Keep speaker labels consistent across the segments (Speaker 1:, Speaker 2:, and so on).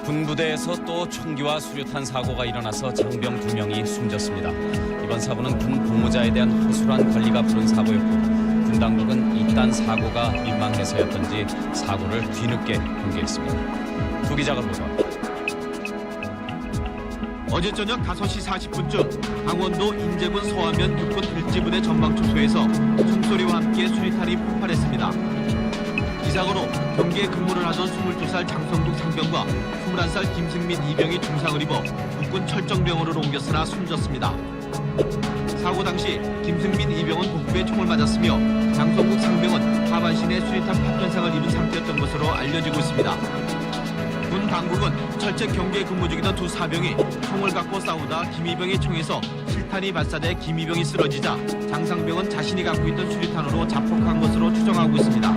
Speaker 1: 군부대에서 또 총기와 수류탄 사고가 일어나서 장병 2명이 숨졌습니다. 이번 사고는 군 복무자에 대한 허술한 관리가 부른 사고였고 군 당국은 이딴 사고가 민망해서였던지 사고를 뒤늦게 공개했습니다. 두 기자가 보도합니다.
Speaker 2: 어제 저녁 5시 40분쯤 강원도 인제군 서하면 육군 들지부대 전방초소에서 총소리와 함께 수리탄이 폭발했습니다. 이 사고로 경기에 근무를 하던 22살 장성국 상병과 21살 김승민 이병이 중상을 입어 육군 철정병원으로 옮겼으나 숨졌습니다. 사고 당시 김승민 이병은 복부에 총을 맞았으며 장성국 상병은 하반신에 수리탄 파편상을 입은 상태였던 것으로 알려지고 있습니다. 군 당국은 철제 경기에 근무 중이던 두 사병이 총을 갖고 싸우다 김이병의 총에서 실탄이 발사돼 김이병이 쓰러지자 장상병은 자신이 갖고 있던 수리탄으로 자폭한 것으로 추정하고 있습니다.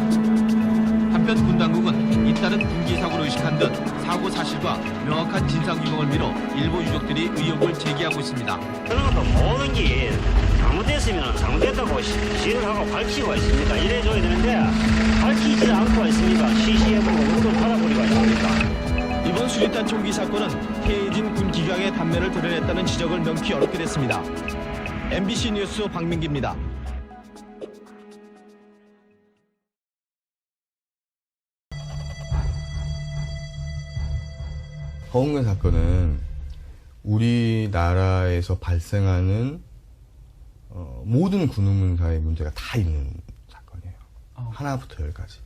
Speaker 2: 한편 군 당국은 잇따른 군기 사고를 의식한 듯 사고 사실과 명확한 진상규명을 미뤄 일부 유족들이 의혹을 제기하고 있습니다.
Speaker 3: 그런 것도 모든 게 잘못됐으면 잘못됐다고 시를 하고 밝히고 있습니까? 이래줘야 되는데 밝히지 않고 있습니까? 시시해보고 우리도 팔아버리고 있습니까?
Speaker 2: 이번 수리탄 총기 사건은 해이진 군 기강의 단면을 드러냈다는 지적을 명쾌히 얻게 됐습니다. MBC 뉴스 박민기입니다.
Speaker 4: 허웅근 사건은 우리나라에서 발생하는 모든 군의문사의 문제가 다 있는 사건이에요. 하나부터 열까지.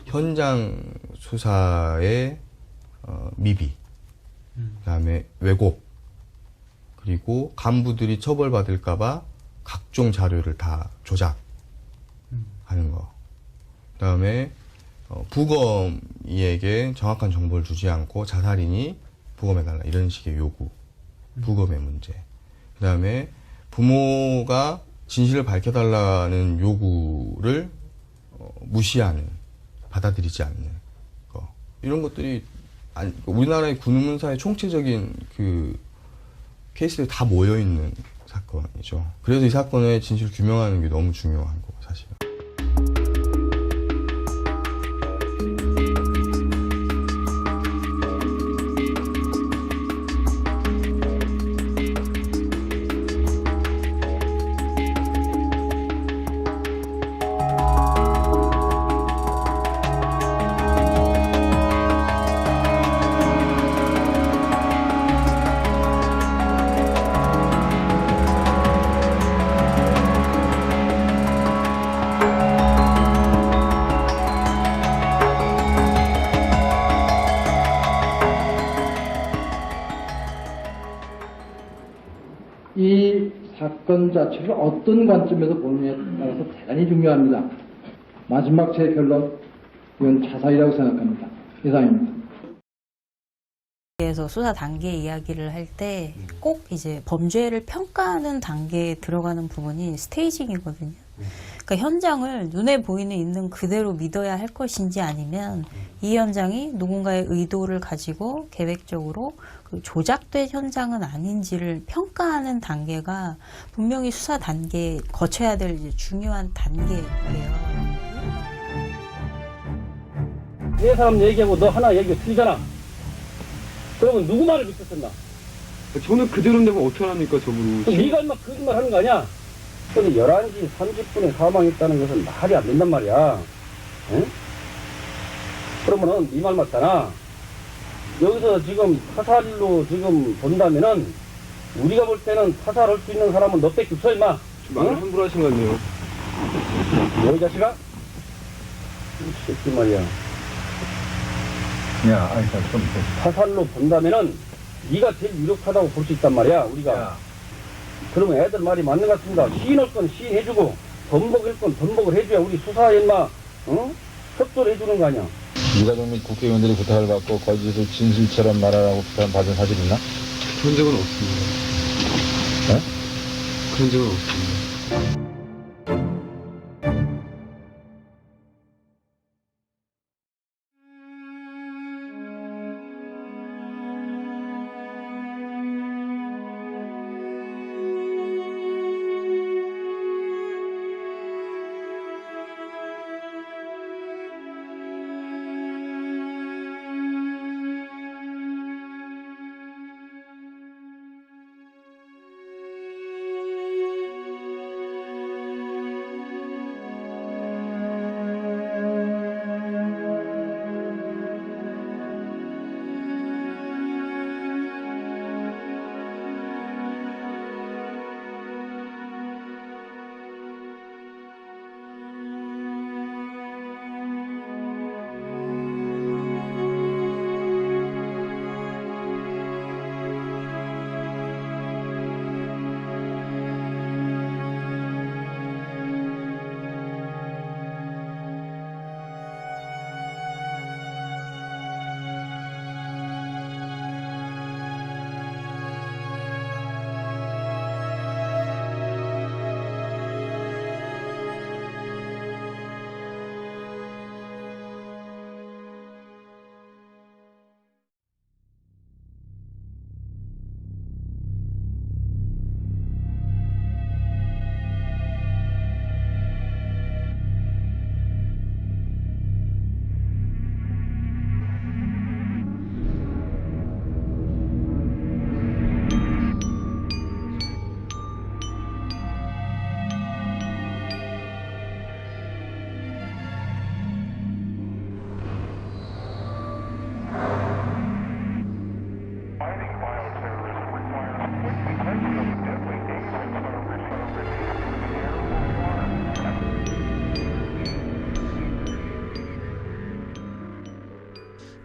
Speaker 4: 현장 수사의 미비, 그다음에 왜곡, 그리고 간부들이 처벌받을까봐 각종 자료를 다 조작하는 거. 그다음에 부검이에게 정확한 정보를 주지 않고 자살인이 부검해달라 이런 식의 요구, 부검의 문제. 그다음에 부모가 진실을 밝혀달라는 요구를 무시하는, 받아들이지 않는 거. 이런 것들이 우리나라의 군의문사의 총체적인 그 케이스들이 다 모여 있는 사건이죠. 그래서 이 사건의 진실을 규명하는 게 너무 중요한 거고 사실은.
Speaker 5: 이 사건 자체를 어떤 관점에서 보느냐에 따라서 대단히 중요합니다. 마지막 제 결론, 이건 자살이라고 생각합니다. 이상입니다.
Speaker 6: 그래서 수사 단계 이야기를 할 때 꼭 이제 범죄를 평가하는 단계에 들어가는 부분이 스테이징이거든요. 그러니까 현장을 눈에 보이는 있는 그대로 믿어야 할 것인지 아니면 이 현장이 누군가의 의도를 가지고 계획적으로 조작된 현장은 아닌지를 평가하는 단계가 분명히 수사 단계에 거쳐야 될 이제 중요한 단계예요.
Speaker 3: 네 사람 얘기하고 너 하나 얘기가 틀리잖아. 그러면 누구 말을 믿었었나?
Speaker 7: 저는 그대로인데 뭐 어떡합니까, 저분은.
Speaker 3: 네가 인마 거짓말 하는 거 아니야? 근데 11시 30분에 사망했다는 것은 말이 안 된단 말이야. 응? 그러면은 네 말 맞잖아. 여기서 지금 타살로 지금 본다면은 우리가 볼 때는 타살할 수 있는 사람은 너밖에 없어 임마.
Speaker 7: 말을 응? 함부로 하신 거 같네요.
Speaker 3: 너 이 자식아? 이 새끼 말이야.
Speaker 8: 야, 아니, 좀.
Speaker 3: 타살로 본다면은 네가 제일 유력하다고 볼 수 있단 말이야 우리가. 야. 그러면 애들 말이 맞는 것 같습니다. 시인할 건 시인해주고 덤벅일 건 덤벅을 해줘야 우리 수사에 인마 협조를 해주는 거 아니야.
Speaker 8: 유가족 및 국회의원들이 부탁을 받고 거짓을 진실처럼 말하라고 부탁을 받은 사실 있나?
Speaker 7: 그런 적은 없습니다.
Speaker 8: 네?
Speaker 7: 그런 적은 없습니다.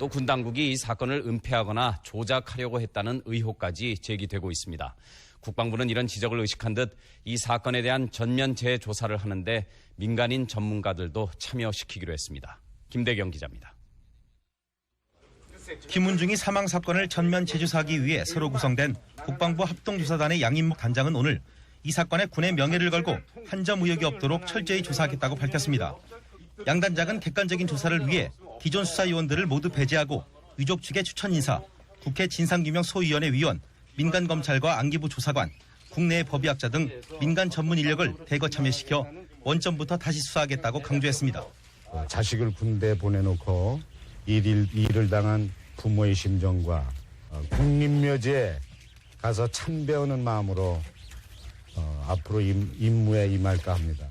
Speaker 1: 또 군 당국이 이 사건을 은폐하거나 조작하려고 했다는 의혹까지 제기되고 있습니다. 국방부는 이런 지적을 의식한 듯 이 사건에 대한 전면 재조사를 하는데 민간인 전문가들도 참여시키기로 했습니다. 김대경 기자입니다.
Speaker 9: 김은중이 사망 사건을 전면 재조사하기 위해 새로 구성된 국방부 합동조사단의 양인목 단장은 오늘 이 사건에 군의 명예를 걸고 한 점 의혹이 없도록 철저히 조사하겠다고 밝혔습니다. 양 단장은 객관적인 조사를 위해 기존 수사위원들을 모두 배제하고 유족 측의 추천 인사, 국회 진상규명소위원회 위원, 민간검찰과 안기부 조사관, 국내의 법의학자 등 민간 전문 인력을 대거 참여시켜 원점부터 다시 수사하겠다고 강조했습니다.
Speaker 10: 자식을 군대에 보내놓고 일을 당한 부모의 심정과 국립묘지에 가서 참 배우는 마음으로 앞으로 임무에 임할까 합니다.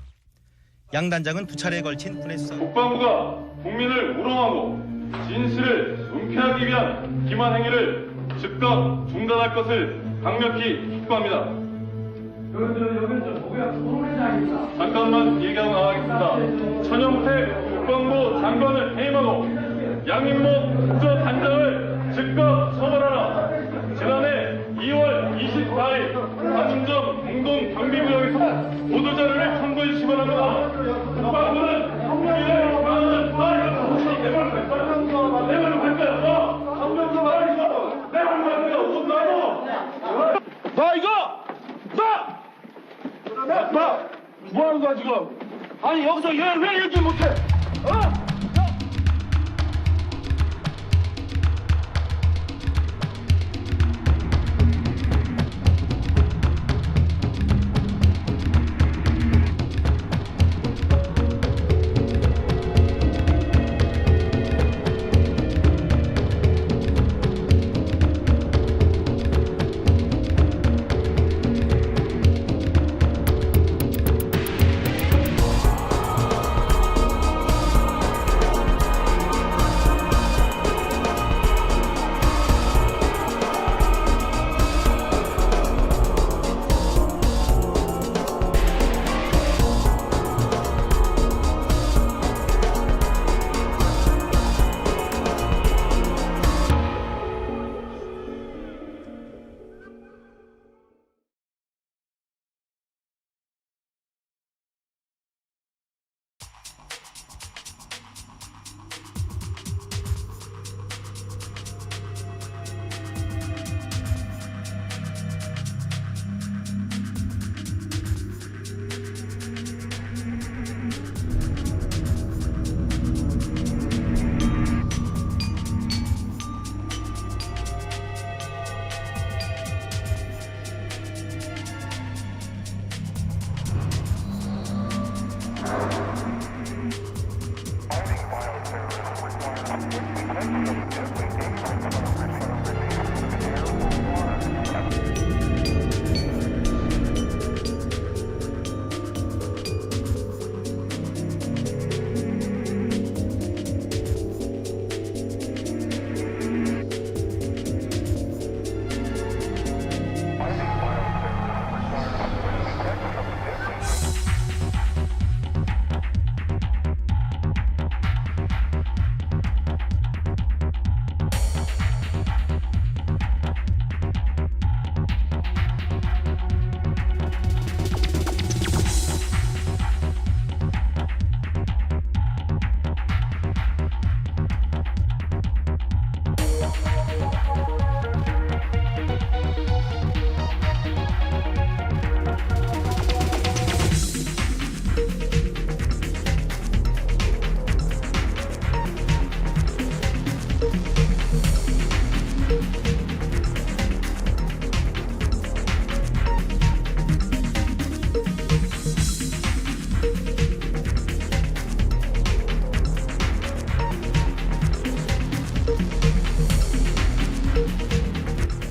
Speaker 9: 양 단장은 두 차례에 걸친 군의 수사.
Speaker 11: 국방부가 국민을 우롱하고 진실을 은폐하기 위한 기만 행위를 즉각 중단할 것을 강력히 촉구합니다. 잠깐만 얘기하고 나가겠습니다. 전영태 국방부 장관을 해임하고 양인목 부저 단장을 즉각 처벌하라. 지난해 2월 24일 한중점 공동경비구역에서 보도자료를 첨부해 주시기 바랍니다. 국방부는 국민을 방어하는 내말로 갈 거야. 강병수 말하시고 내말로 갈 거야. 옷 나도. 나 이거! 나! 뭐 하는 거야 지금? 아니 여기서 얘 왜 얘기 못해? 어?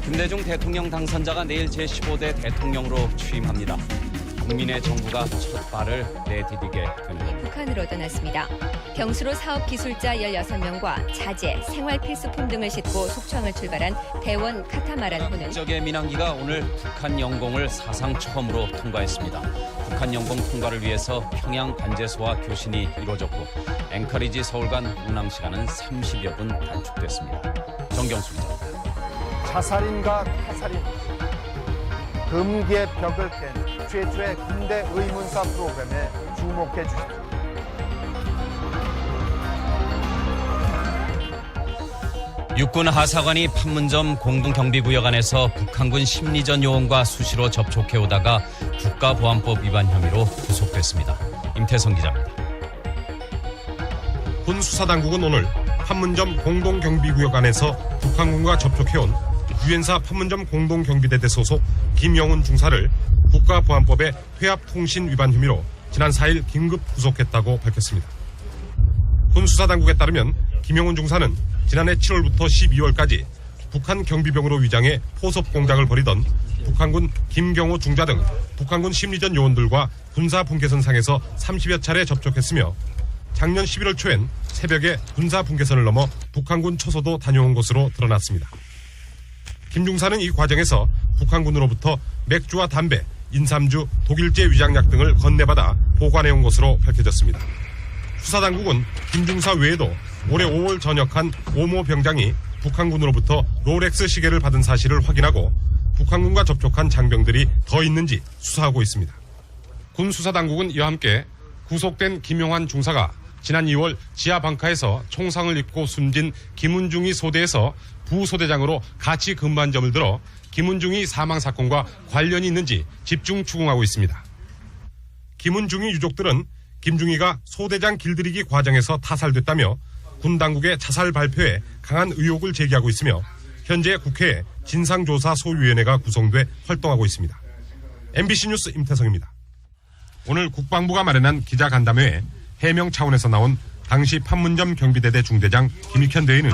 Speaker 1: 김대중 대통령 당선자가 내일 제15대 대통령으로 취임합니다. 국민의 정부가 첫 발을 내디디게 됩니다.
Speaker 12: 북한으로 떠났습니다. 경수로 사업기술자 16명과 자재, 생활필수품 등을 싣고 속초항을 출발한 대원 카타마란호는
Speaker 1: 적의 민항기가 오늘 북한 영공을 사상 처음으로 통과했습니다. 북한 영공 통과를 위해서 평양 관제소와 교신이 이루어졌고 앵커리지 서울 간 운항 시간은 30여 분 단축됐습니다. 정경수 기자.
Speaker 10: 자살인가 타살인 금기의 벽을 깬 최초의 군대 의문사 프로그램에 주목해 주십시오.
Speaker 1: 육군 하사관이 판문점 공동경비구역 안에서 북한군 심리전 요원과 수시로 접촉해오다가 국가보안법 위반 혐의로 구속됐습니다. 임태성 기자입니다.
Speaker 11: 군 수사당국은 오늘 판문점 공동경비구역 안에서 북한군과 접촉해온 유엔사 판문점 공동경비대대 소속 김영훈 중사를 국가보안법의 회합통신 위반 혐의로 지난 4일 긴급 구속했다고 밝혔습니다. 군 수사당국에 따르면 김영훈 중사는 지난해 7월부터 12월까지 북한 경비병으로 위장해 포섭 공작을 벌이던 북한군 김경호 중자 등 북한군 심리전 요원들과 군사 분계선상에서 30여 차례 접촉했으며 작년 11월 초엔 새벽에 군사 분계선을 넘어 북한군 초소도 다녀온 것으로 드러났습니다. 김 중사는 이 과정에서 북한군으로부터 맥주와 담배, 인삼주, 독일제 위장약 등을 건네받아 보관해온 것으로 밝혀졌습니다. 수사당국은 김 중사 외에도 올해 5월 전역한 오모 병장이 북한군으로부터 롤렉스 시계를 받은 사실을 확인하고 북한군과 접촉한 장병들이 더 있는지 수사하고 있습니다. 군 수사당국은 이와 함께 구속된 김용환 중사가 지난 2월 지하방카에서 총상을 입고 숨진 김은중이 소대에서 부소대장으로 같이 근무한 점을 들어 김은중이 사망 사건과 관련이 있는지 집중 추궁하고 있습니다. 김은중이 유족들은 김중희가 소대장 길들이기 과정에서 타살됐다며 군 당국의 자살 발표에 강한 의혹을 제기하고 있으며 현재 국회에 진상조사소위원회가 구성돼 활동하고 있습니다. MBC 뉴스 임태성입니다. 오늘 국방부가 마련한 기자간담회에 해명 차원에서 나온 당시 판문점 경비대대 중대장 김익현 대위는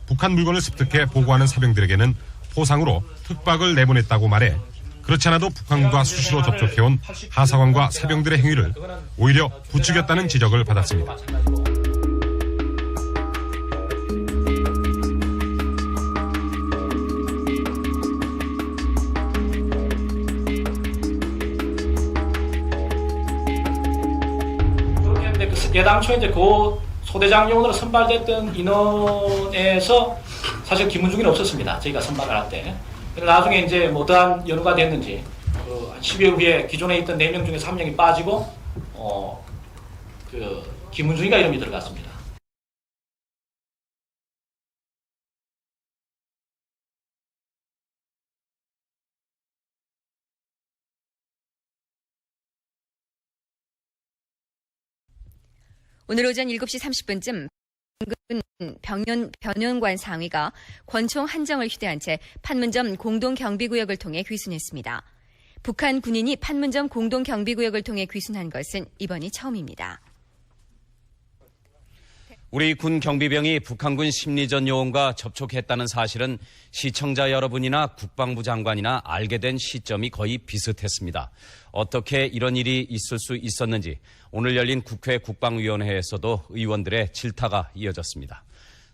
Speaker 11: 북한 물건을 습득해 보고하는 사병들에게는 포상으로 특박을 내보냈다고 말해 그렇지 않아도 북한군과 수시로 접촉해온 하사관과 사병들의 행위를 오히려 부추겼다는 지적을 받았습니다.
Speaker 13: 예당초 이제 그 소대장 요원으로 선발됐던 인원에서 사실 김은중이는 없었습니다. 저희가 선발을 할 때. 나중에 이제 어떠한 연후가 됐는지 한 10여 후에 기존에 있던 4명 중에 3명이 빠지고 김은중이가 이름이 들어갔습니다.
Speaker 12: 오늘 오전 7시 30분쯤 변연관 상위가 권총 한정을 휴대한 채 판문점 공동경비구역을 통해 귀순했습니다. 북한 군인이 판문점 공동경비구역을 통해 귀순한 것은 이번이 처음입니다.
Speaker 1: 우리 군 경비병이 북한군 심리전 요원과 접촉했다는 사실은 시청자 여러분이나 국방부 장관이나 알게 된 시점이 거의 비슷했습니다. 어떻게 이런 일이 있을 수 있었는지 오늘 열린 국회 국방위원회에서도 의원들의 질타가 이어졌습니다.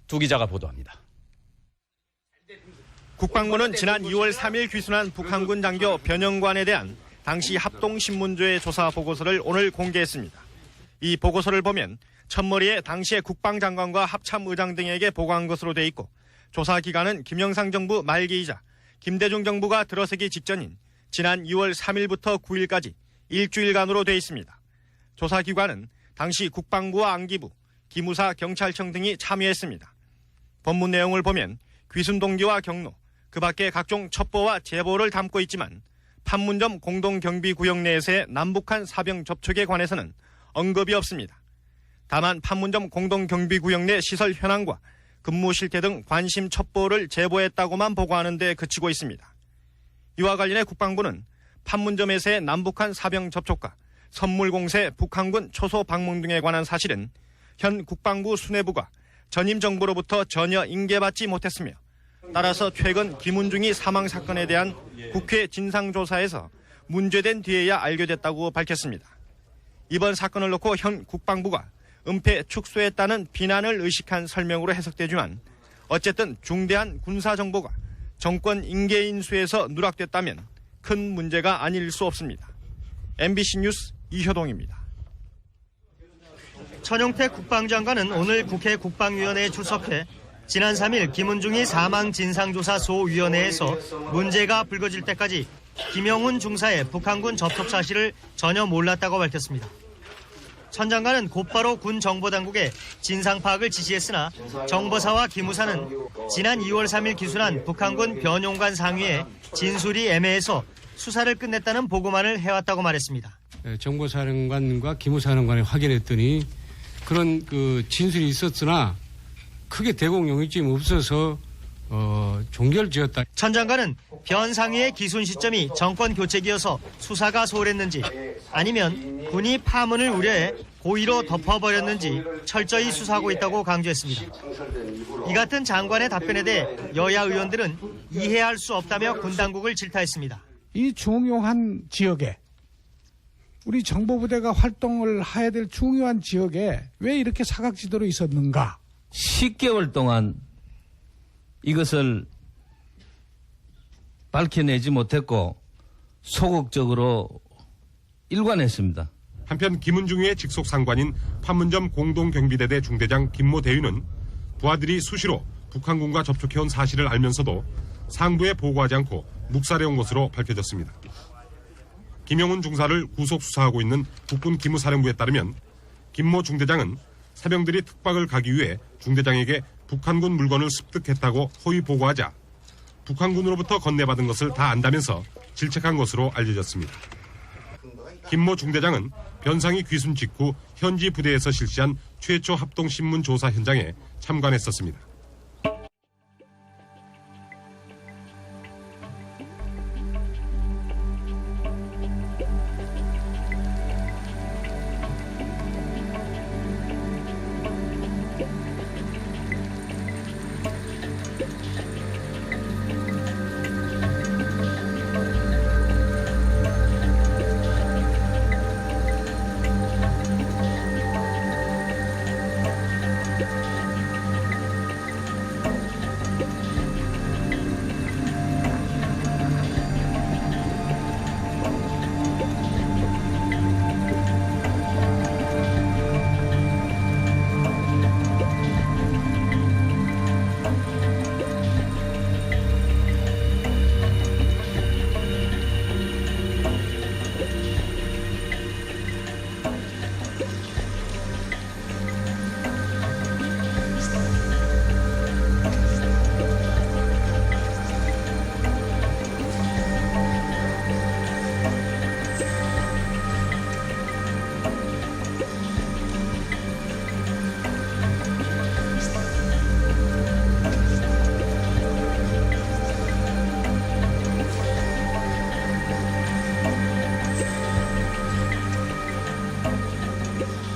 Speaker 1: 두 기자가 보도합니다.
Speaker 14: 국방부는 지난 2월 3일 귀순한 북한군 장교 변영관에 대한 당시 합동신문조의 조사 보고서를 오늘 공개했습니다. 이 보고서를 보면 첫머리에 당시의 국방장관과 합참의장 등에게 보고한 것으로 돼 있고 조사 기간은 김영삼 정부 말기이자 김대중 정부가 들어서기 직전인 지난 2월 3일부터 9일까지 일주일간으로 돼 있습니다. 조사 기관은 당시 국방부와 안기부, 기무사, 경찰청 등이 참여했습니다. 법문 내용을 보면 귀순 동기와 경로, 그 밖에 각종 첩보와 제보를 담고 있지만 판문점 공동경비구역 내에서의 남북한 사병 접촉에 관해서는 언급이 없습니다. 다만 판문점 공동경비구역 내 시설 현황과 근무 실태 등 관심 첩보를 제보했다고만 보고하는 데 그치고 있습니다. 이와 관련해 국방부는 판문점에서의 남북한 사병 접촉과 선물 공세, 북한군 초소 방문 등에 관한 사실은 현 국방부 수뇌부가 전임 정부로부터 전혀 인계받지 못했으며 따라서 최근 김은중이 사망 사건에 대한 국회 진상조사에서 문제된 뒤에야 알게 됐다고 밝혔습니다. 이번 사건을 놓고 현 국방부가 은폐 축소했다는 비난을 의식한 설명으로 해석되지만 어쨌든 중대한 군사 정보가 정권 인계 인수에서 누락됐다면 큰 문제가 아닐 수 없습니다. MBC 뉴스 이효동입니다.
Speaker 15: 천용태 국방장관은 오늘 국회 국방위원회에 출석해 지난 3일 김은중이 사망 진상조사 소위원회에서 문제가 불거질 때까지 김영훈 중사의 북한군 접촉 사실을 전혀 몰랐다고 밝혔습니다. 천 장관은 곧바로 군 정보당국에 진상 파악을 지시했으나 정보사와 기무사는 지난 2월 3일 기순한 북한군 변용관 상위의 진술이 애매해서 수사를 끝냈다는 보고만을 해왔다고 말했습니다.
Speaker 16: 정보사령관과 기무사령관이 확인했더니 그런 진술이 있었으나 크게 대공 용의점이 없어서 종결지었다.
Speaker 15: 천 장관은 변 상위의 기순 시점이 정권 교체기여서 수사가 소홀했는지 아니면 군이 파문을 우려해 고의로 덮어버렸는지 철저히 수사하고 있다고 강조했습니다. 이 같은 장관의 답변에 대해 여야 의원들은 이해할 수 없다며 군 당국을 질타했습니다.
Speaker 17: 이 중요한 지역에 우리 정보부대가 활동을 해야 될 중요한 지역에 왜 이렇게 사각지대로 있었는가?
Speaker 18: 10개월 동안 이것을 밝혀내지 못했고 소극적으로 일관했습니다.
Speaker 11: 한편 김은중의 직속 상관인 판문점 공동경비대대 중대장 김모 대위는 부하들이 수시로 북한군과 접촉해온 사실을 알면서도 상부에 보고하지 않고 묵살해온 것으로 밝혀졌습니다. 김영훈 중사를 구속 수사하고 있는 국군 기무사령부에 따르면 김모 중대장은 사병들이 특박을 가기 위해 중대장에게 북한군 물건을 습득했다고 허위 보고하자 북한군으로부터 건네받은 것을 다 안다면서 질책한 것으로 알려졌습니다. 김모 중대장은 변상이 귀순 직후 현지 부대에서 실시한 최초 합동신문 조사 현장에 참관했었습니다.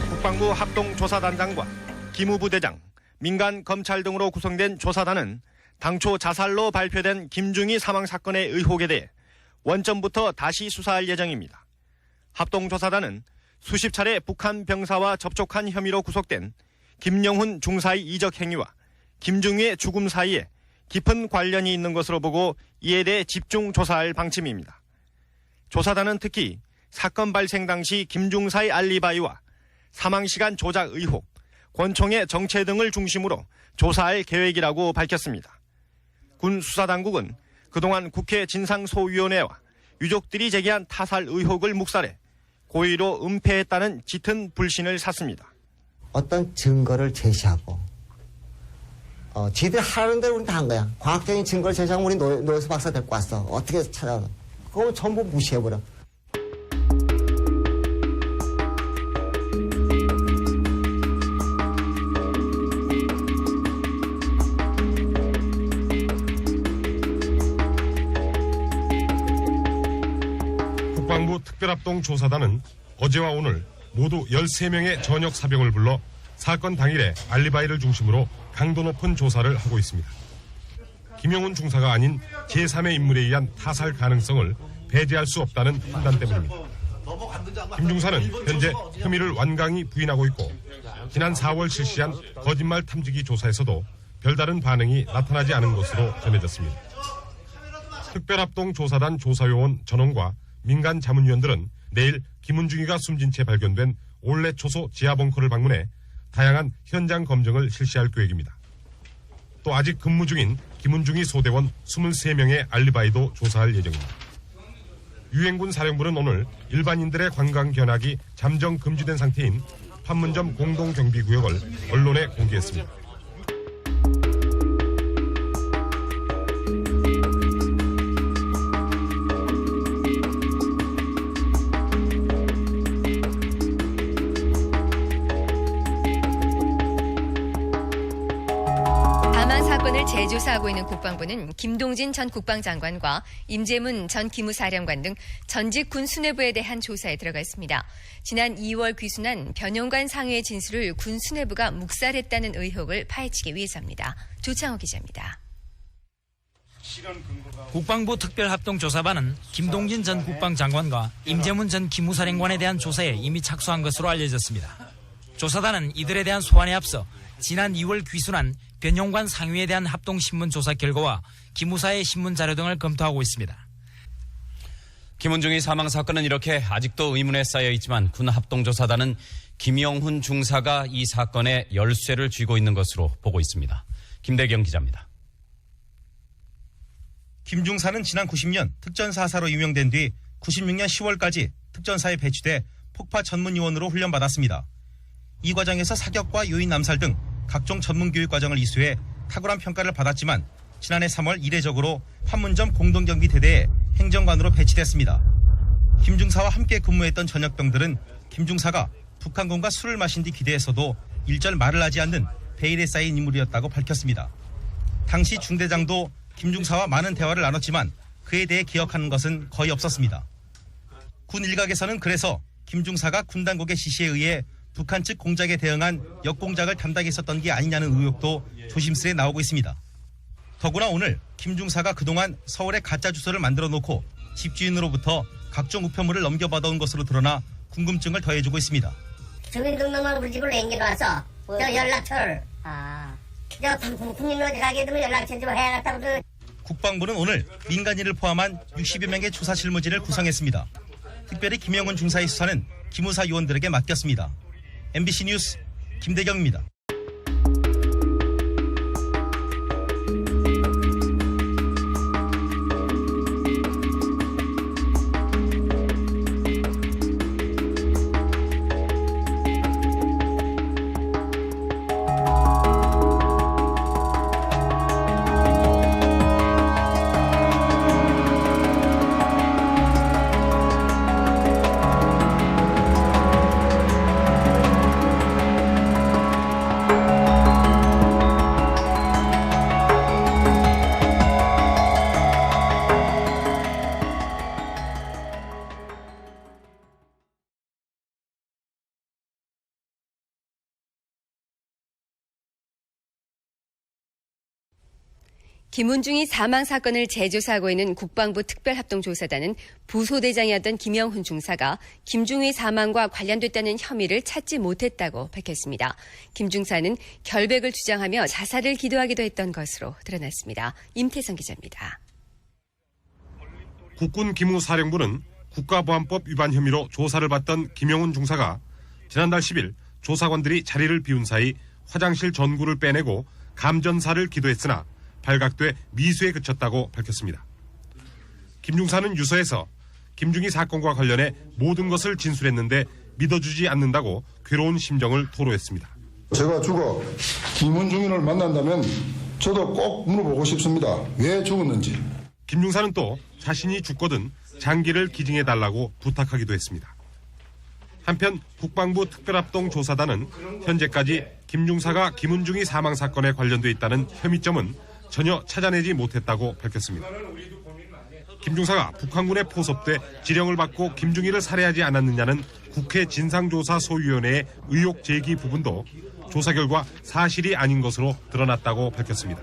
Speaker 14: 국방부 합동조사단장과 기무부대장, 민간검찰 등으로 구성된 조사단은 당초 자살로 발표된 김중희 사망 사건의 의혹에 대해 원점부터 다시 수사할 예정입니다. 합동조사단은 수십 차례 북한 병사와 접촉한 혐의로 구속된 김영훈 중사의 이적 행위와 김중희의 죽음 사이에 깊은 관련이 있는 것으로 보고 이에 대해 집중 조사할 방침입니다. 조사단은 특히 사건 발생 당시 김 중사의 알리바이와 사망시간 조작 의혹, 권총의 정체 등을 중심으로 조사할 계획이라고 밝혔습니다. 군 수사당국은 그동안 국회 진상소위원회와 유족들이 제기한 타살 의혹을 묵살해 고의로 은폐했다는 짙은 불신을 샀습니다.
Speaker 19: 어떤 증거를 제시하고 지들 하라는 대로 우린 다 한 거야. 과학적인 증거를 제시하면 우리 노여서 박사 데리고 왔어. 어떻게 찾아가. 그거 전부 무시해버려.
Speaker 11: 국방부 특별합동조사단은 어제와 오늘 모두 13명의 전역 사병을 불러 사건 당일에 알리바이를 중심으로 강도 높은 조사를 하고 있습니다. 김영훈 중사가 아닌 제3의 인물에 의한 타살 가능성을 배제할 수 없다는 판단 때문입니다. 김 중사는 현재 혐의를 완강히 부인하고 있고 지난 4월 실시한 거짓말 탐지기 조사에서도 별다른 반응이 나타나지 않은 것으로 전해졌습니다. 특별합동조사단 조사요원 전원과 민간 자문위원들은 내일 김은중이가 숨진 채 발견된 올레 초소 지하벙커를 방문해 다양한 현장 검증을 실시할 계획입니다. 또 아직 근무 중인 김은중이 소대원 23명의 알리바이도 조사할 예정입니다. 유엔군 사령부는 오늘 일반인들의 관광 견학이 잠정 금지된 상태인 판문점 공동경비구역을 언론에 공개했습니다.
Speaker 12: 사건을 재조사하고 있는 국방부는 김동진 전 국방장관과 임재문 전 기무사령관 등 전직 군 수뇌부에 대한 조사에 들어가 있습니다. 지난 2월 귀순한 변용관 상위의 진술을 군 수뇌부가 묵살했다는 의혹을 파헤치기 위해서입니다. 조창호 기자입니다.
Speaker 20: 국방부 특별합동조사반은 김동진 전 국방장관과 임재문 전 기무사령관에 대한 조사에 이미 착수한 것으로 알려졌습니다. 조사단은 이들에 대한 소환에 앞서 지난 2월 귀순한 변용관 상위에 대한 합동신문 조사 결과와 기무사의 신문 자료 등을 검토하고 있습니다.
Speaker 1: 김은중이 사망 사건은 이렇게 아직도 의문에 쌓여 있지만 군 합동조사단은 김영훈 중사가 이 사건의 열쇠를 쥐고 있는 것으로 보고 있습니다. 김대경 기자입니다.
Speaker 9: 김 중사는 지난 90년 특전사사로 임용된 뒤 96년 10월까지 특전사에 배치돼 폭파 전문요원으로 훈련받았습니다. 이 과정에서 사격과 요인 남살 등 각종 전문교육 과정을 이수해 탁월한 평가를 받았지만 지난해 3월 이례적으로 판문점 공동경비대대에 행정관으로 배치됐습니다. 김 중사와 함께 근무했던 전역병들은 김 중사가 북한군과 술을 마신 뒤 기대에서도 일절 말을 하지 않는 베일에 쌓인 인물이었다고 밝혔습니다. 당시 중대장도 김 중사와 많은 대화를 나눴지만 그에 대해 기억하는 것은 거의 없었습니다. 군 일각에서는 그래서 김 중사가 군 당국의 지시에 의해 북한 측 공작에 대응한 역공작을 담당했었던 게 아니냐는 의혹도 조심스레 나오고 있습니다. 더구나 오늘 김 중사가 그동안 서울에 가짜 주소를 만들어 놓고 집주인으로부터 각종 우편물을 넘겨받아온 것으로 드러나 궁금증을 더해주고 있습니다.
Speaker 21: 주민등록만 우리 집을 남겨놔서 저 연락처를 저 국민으로 가게 되면 연락처 좀 해야겠다고.
Speaker 9: 국방부는 오늘 민간인을 포함한 60여 명의 조사 실무진을 구성했습니다. 특별히 김영훈 중사의 수사는 기무사 요원들에게 맡겼습니다. MBC 뉴스 김대경입니다.
Speaker 12: 김은중이 사망 사건을 재조사하고 있는 국방부 특별합동조사단은 부소대장이었던 김영훈 중사가 김중의 사망과 관련됐다는 혐의를 찾지 못했다고 밝혔습니다. 김 중사는 결백을 주장하며 자살을 기도하기도 했던 것으로 드러났습니다. 임태성 기자입니다.
Speaker 11: 국군 기무사령부는 국가보안법 위반 혐의로 조사를 받던 김영훈 중사가 지난달 10일 조사관들이 자리를 비운 사이 화장실 전구를 빼내고 감전사를 기도했으나 발각돼 미수에 그쳤다고 밝혔습니다. 김 중사는 유서에서 김중희 사건과 관련해 모든 것을 진술했는데 믿어주지 않는다고 괴로운 심정을 토로했습니다.
Speaker 22: 제가 죽어 김은중인을 만난다면 저도 꼭 물어보고 싶습니다. 왜 죽었는지.
Speaker 11: 김 중사는 또 자신이 죽거든 장기를 기증해달라고 부탁하기도 했습니다. 한편 국방부 특별합동조사단은 현재까지 김 중사가 김은중이 사망 사건에 관련돼 있다는 혐의점은 전혀 찾아내지 못했다고 밝혔습니다. 김 중사가 북한군에 포섭돼 지령을 받고 김중희를 살해하지 않았느냐는 국회 진상조사소위원회의 의혹 제기 부분도 조사 결과 사실이 아닌 것으로 드러났다고 밝혔습니다.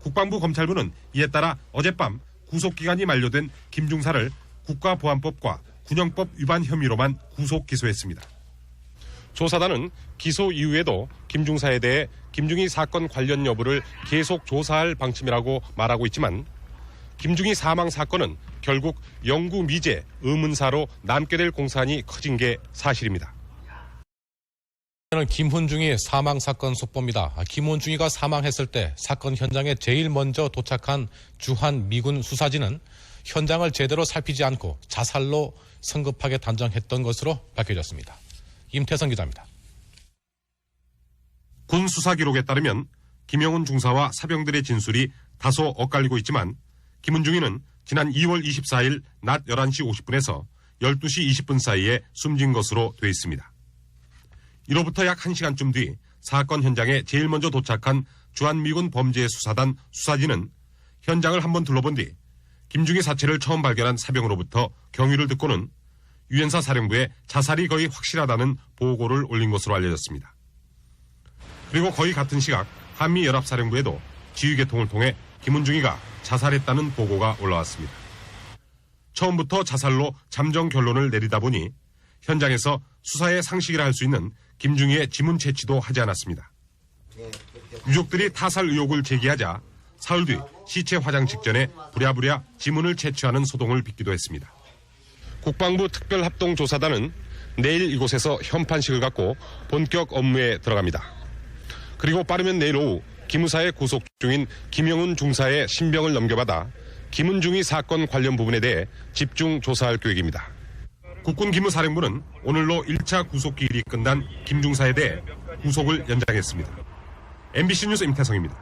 Speaker 11: 국방부 검찰부는 이에 따라 어젯밤 구속기간이 만료된 김 중사를 국가보안법과 군형법 위반 혐의로만 구속 기소했습니다. 조사단은 기소 이후에도 김 중사에 대해 김중희 사건 관련 여부를 계속 조사할 방침이라고 말하고 있지만 김중희 사망 사건은 결국 영구 미제 의문사로 남게 될 공산이 커진 게 사실입니다.
Speaker 2: 김훈중이 사망 사건 속보입니다. 김훈중이가 사망했을 때 사건 현장에 제일 먼저 도착한 주한 미군 수사진은 현장을 제대로 살피지 않고 자살로 성급하게 단정했던 것으로 밝혀졌습니다. 임태성 기자입니다.
Speaker 11: 군 수사 기록에 따르면 김영훈 중사와 사병들의 진술이 다소 엇갈리고 있지만 김훈중이는 지난 2월 24일 낮 11시 50분에서 12시 20분 사이에 숨진 것으로 돼 있습니다. 이로부터 약 1시간쯤 뒤 사건 현장에 제일 먼저 도착한 주한미군 범죄수사단 수사진은 현장을 한번 둘러본 뒤 김중희 사체를 처음 발견한 사병으로부터 경위를 듣고는 유엔사 사령부에 자살이 거의 확실하다는 보고를 올린 것으로 알려졌습니다. 그리고 거의 같은 시각 한미연합사령부에도 지휘계통을 통해 김훈중이가 자살했다는 보고가 올라왔습니다. 처음부터 자살로 잠정 결론을 내리다 보니 현장에서 수사의 상식이라 할 수 있는 김중희의 지문 채취도 하지 않았습니다. 유족들이 타살 의혹을 제기하자 사흘 뒤 시체 화장 직전에 부랴부랴 지문을 채취하는 소동을 빚기도 했습니다. 국방부 특별합동조사단은 내일 이곳에서 현판식을 갖고 본격 업무에 들어갑니다. 그리고 빠르면 내일 오후 기무사에 구속 중인 김영훈 중사의 신병을 넘겨받아 김훈중이 사건 관련 부분에 대해 집중 조사할 계획입니다. 국군 기무사령부는 오늘로 1차 구속 기일이 끝난 김 중사에 대해 구속을 연장했습니다. MBC 뉴스 임태성입니다.